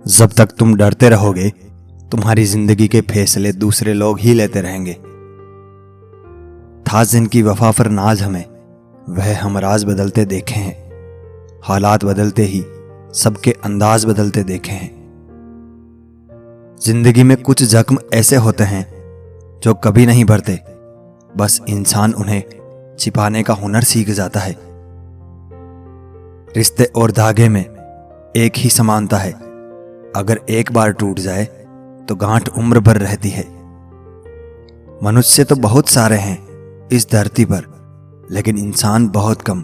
जब तक तुम डरते रहोगे तुम्हारी जिंदगी के फैसले दूसरे लोग ही लेते रहेंगे। था जिनकी वफा पर नाज हमें, वह हम राज बदलते देखे हैं। हालात बदलते ही सबके अंदाज बदलते देखे हैं। जिंदगी में कुछ जख्म ऐसे होते हैं जो कभी नहीं भरते, बस इंसान उन्हें छिपाने का हुनर सीख जाता है। रिश्ते और धागे में एक ही समानता है, अगर एक बार टूट जाए तो गांठ उम्र भर रहती है। मनुष्य तो बहुत सारे हैं इस धरती पर, लेकिन इंसान बहुत कम।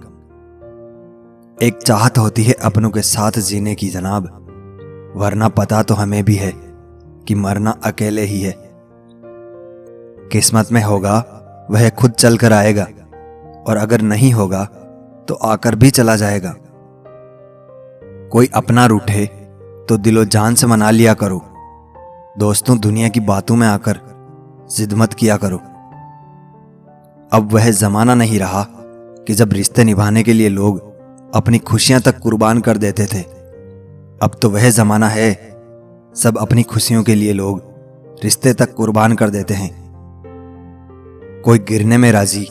एक चाहत होती है अपनों के साथ जीने की जनाब, वरना पता तो हमें भी है कि मरना अकेले ही है। किस्मत में होगा वह खुद चल कर आएगा, और अगर नहीं होगा तो आकर भी चला जाएगा। कोई अपना रूठे तो दिलो जान से मना लिया करो। दोस्तों, दुनिया की बातों में आकर जिद मत किया करो। अब वह जमाना नहीं रहा कि जब रिश्ते निभाने के लिए लोग अपनी खुशियां तक कुर्बान कर देते थे। अब तो वह जमाना है सब अपनी खुशियों के लिए लोग रिश्ते तक कुर्बान कर देते हैं। कोई गिरने में राजी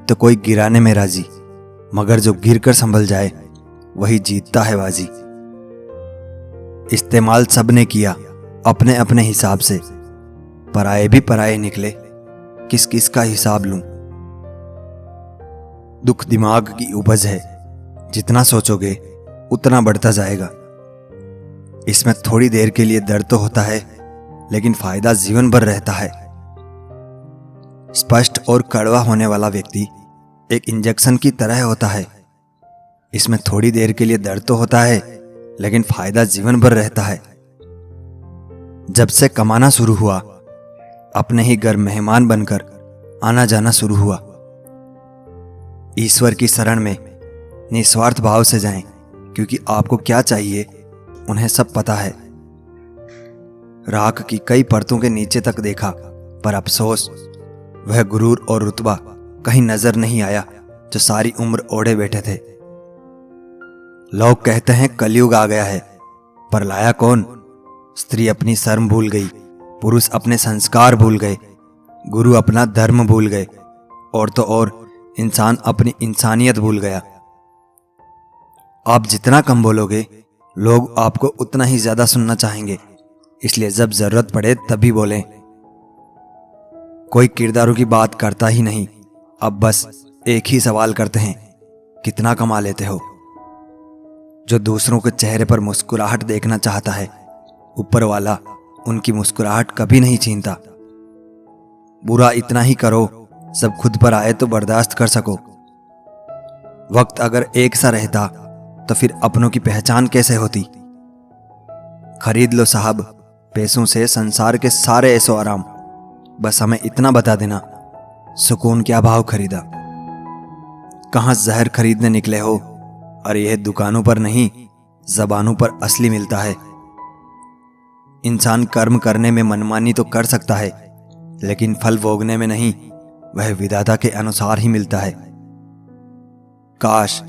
तो कोई गिराने में राजी, मगर जो गिर कर संभल जाए वही जीतता है बाजी। इस्तेमाल सबने किया अपने अपने हिसाब से, पराए भी पराए निकले, किस किस का हिसाब लूं। दुख दिमाग की उपज है, जितना सोचोगे उतना बढ़ता जाएगा। इसमें थोड़ी देर के लिए दर्द तो होता है, लेकिन फायदा जीवन भर रहता है। स्पष्ट और कड़वा होने वाला व्यक्ति एक इंजेक्शन की तरह होता है। इसमें थोड़ी देर के लिए दर्द तो होता है, लेकिन फायदा जीवन भर रहता है। जब से कमाना शुरू हुआ, अपने ही घर मेहमान बनकर आना जाना शुरू हुआ। ईश्वर की शरण में निस्वार्थ भाव से जाएं, क्योंकि आपको क्या चाहिए उन्हें सब पता है। राख की कई परतों के नीचे तक देखा, पर अफसोस वह गुरूर और रुतबा कहीं नजर नहीं आया जो सारी उम्र ओढ़े बैठे थे। लोग कहते हैं कलयुग आ गया है, पर लाया कौन? स्त्री अपनी शर्म भूल गई, पुरुष अपने संस्कार भूल गए, गुरु अपना धर्म भूल गए, और तो और इंसान अपनी इंसानियत भूल गया। आप जितना कम बोलोगे, लोग आपको उतना ही ज्यादा सुनना चाहेंगे, इसलिए जब जरूरत पड़े तभी बोलें। कोई किरदारों की बात करता ही नहीं, अब बस एक ही सवाल करते हैं, कितना कमा लेते हो? जो दूसरों के चेहरे पर मुस्कुराहट देखना चाहता है, ऊपर वाला उनकी मुस्कुराहट कभी नहीं छीनता। बुरा इतना ही करो सब खुद पर आए तो बर्दाश्त कर सको। वक्त अगर एक सा रहता तो फिर अपनों की पहचान कैसे होती? खरीद लो साहब पैसों से संसार के सारे ऐसो आराम, बस हमें इतना बता देना सुकून क्या भाव खरीदा। कहां जहर खरीदने निकले हो? और यह दुकानों पर नहीं, जबानों पर असली मिलता है। इंसान कर्म करने में मनमानी तो कर सकता है, लेकिन फल भोगने में नहीं, वह विधाता के अनुसार ही मिलता है। काश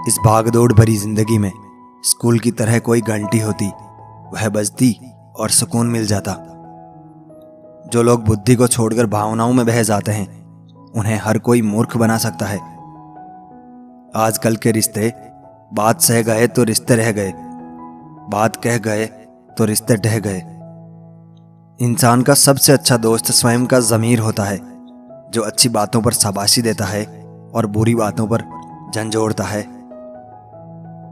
इस भागदौड़ भरी जिंदगी में स्कूल की तरह कोई घंटी होती, वह बजती और सुकून मिल जाता। जो लोग बुद्धि को छोड़कर भावनाओं में बह जाते हैं, उन्हें हर कोई मूर्ख बना सकता है। आजकल के रिश्ते बात सह गए तो रिश्ते रह गए, बात कह गए तो रिश्ते ढह गए। इंसान का सबसे अच्छा दोस्त स्वयं का ज़मीर होता है, जो अच्छी बातों पर शाबाशी देता है और बुरी बातों पर झंझोड़ता है।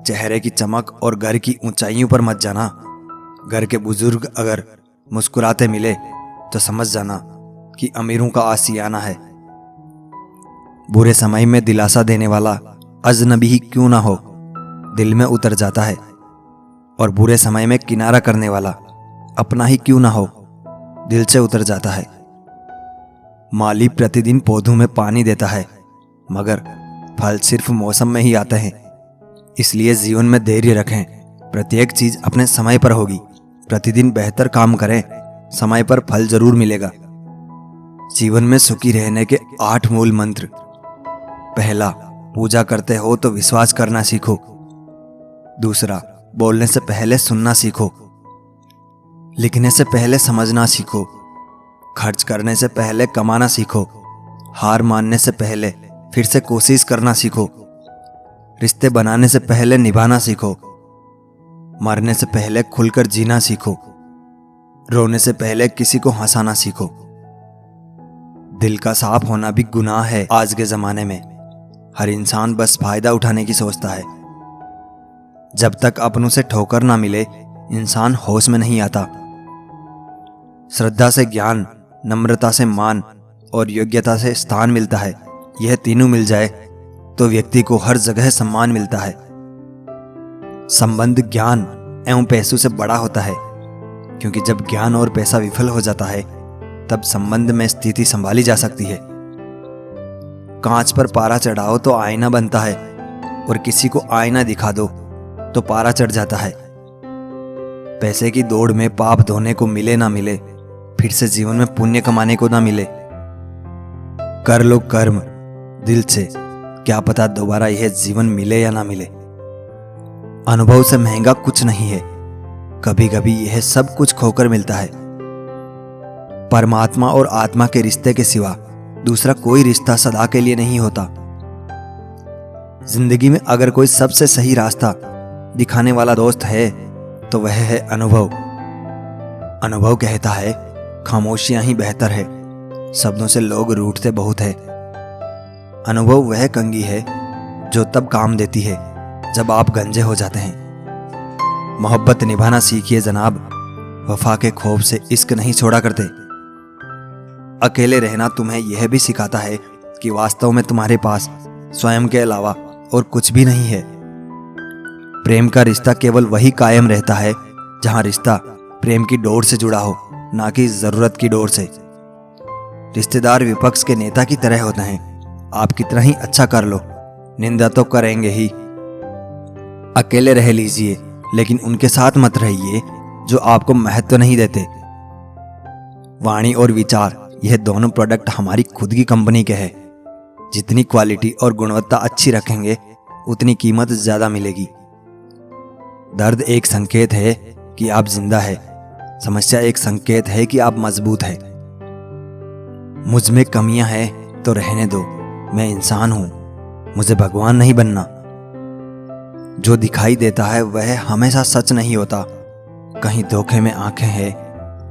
चेहरे की चमक और घर की ऊंचाइयों पर मत जाना। घर के बुजुर्ग अगर मुस्कुराते मिले तो समझ जाना कि अमीरों का आशियाना है। बुरे समय में दिलासा देने वाला अजनबी ही क्यों ना हो, दिल में उतर जाता है, और बुरे समय में किनारा करने वाला अपना ही क्यों ना हो, दिल से उतर जाता है। माली प्रतिदिन पौधों में पानी देता है, मगर फल सिर्फ मौसम में ही आते हैं। इसलिए जीवन में धैर्य रखें, प्रत्येक चीज अपने समय पर होगी। प्रतिदिन बेहतर काम करें, समय पर फल जरूर मिलेगा। जीवन में सुखी रहने के 8 मूल मंत्र। पहला, पूजा करते हो तो विश्वास करना सीखो। दूसरा, बोलने से पहले सुनना सीखो। लिखने से पहले समझना सीखो, खर्च करने से पहले कमाना सीखो, हार मानने से पहले फिर से कोशिश करना सीखो, रिश्ते बनाने से पहले निभाना सीखो, मरने से पहले खुलकर जीना सीखो, रोने से पहले किसी को हंसाना सीखो। दिल का साफ होना भी गुनाह है आज के जमाने में। हर इंसान बस फायदा उठाने की सोचता है। जब तक अपनों से ठोकर ना मिले इंसान होश में नहीं आता। श्रद्धा से ज्ञान, नम्रता से मान और योग्यता से स्थान मिलता है। यह तीनों मिल जाए तो व्यक्ति को हर जगह सम्मान मिलता है। संबंध ज्ञान एवं पैसों से बड़ा होता है, क्योंकि जब ज्ञान और पैसा विफल हो जाता है तब संबंध में स्थिति संभाली जा सकती है। कांच पर पारा चढ़ाओ तो आईना बनता है, और किसी को आईना दिखा दो तो पारा चढ़ जाता है। पैसे की दौड़ में पाप धोने को मिले ना मिले, फिर से जीवन में पुण्य कमाने को ना मिले। कर लो कर्म दिल से, क्या पता दोबारा यह जीवन मिले या ना मिले। अनुभव से महंगा कुछ नहीं है, कभी कभी यह सब कुछ खोकर मिलता है। परमात्मा और आत्मा के रिश्ते के सिवा दूसरा कोई रिश्ता सदा के लिए नहीं होता। जिंदगी में अगर कोई सबसे सही रास्ता दिखाने वाला दोस्त है तो वह है अनुभव। अनुभव कहता है खामोशियां ही बेहतर है, शब्दों से लोग रूठते बहुत है। अनुभव वह कंघी है जो तब काम देती है जब आप गंजे हो जाते हैं। मोहब्बत निभाना सीखिए जनाब, वफा के खौफ से इश्क नहीं छोड़ा करते। अकेले रहना तुम्हें यह भी सिखाता है कि वास्तव में तुम्हारे पास स्वयं के अलावा और कुछ भी नहीं है। प्रेम का रिश्ता केवल वही कायम रहता है जहां रिश्ता प्रेम की डोर से जुड़ा हो, ना कि जरूरत की डोर से। रिश्तेदार विपक्ष के नेता की तरह होते हैं, आप कितना ही अच्छा कर लो निंदा तो करेंगे ही। अकेले रह लीजिए लेकिन उनके साथ मत रहिए जो आपको महत्व नहीं देते। वाणी और विचार यह दोनों प्रोडक्ट हमारी खुद की कंपनी के हैं। जितनी क्वालिटी और गुणवत्ता अच्छी रखेंगे उतनी कीमत ज्यादा मिलेगी। दर्द एक संकेत है कि आप जिंदा है, समस्या एक संकेत है कि आप मजबूत है। मुझ में कमियां हैं तो रहने दो, मैं इंसान हूं, मुझे भगवान नहीं बनना। जो दिखाई देता है वह हमेशा सच नहीं होता। कहीं धोखे में आंखें हैं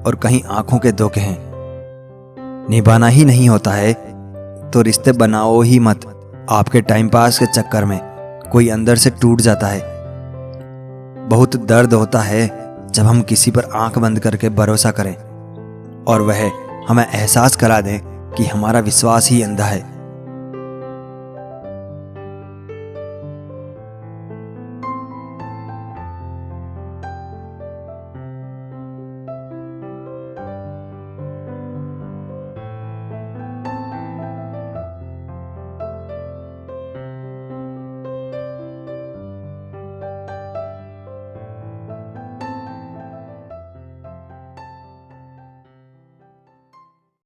और कहीं आंखों के धोखे हैं। निभाना ही नहीं होता है तो रिश्ते बनाओ ही मत। आपके टाइम पास के चक्कर में कोई अंदर से टूट जाता है। बहुत दर्द होता है जब हम किसी पर आंख बंद करके भरोसा करें और वह हमें एहसास करा दें कि हमारा विश्वास ही अंधा है।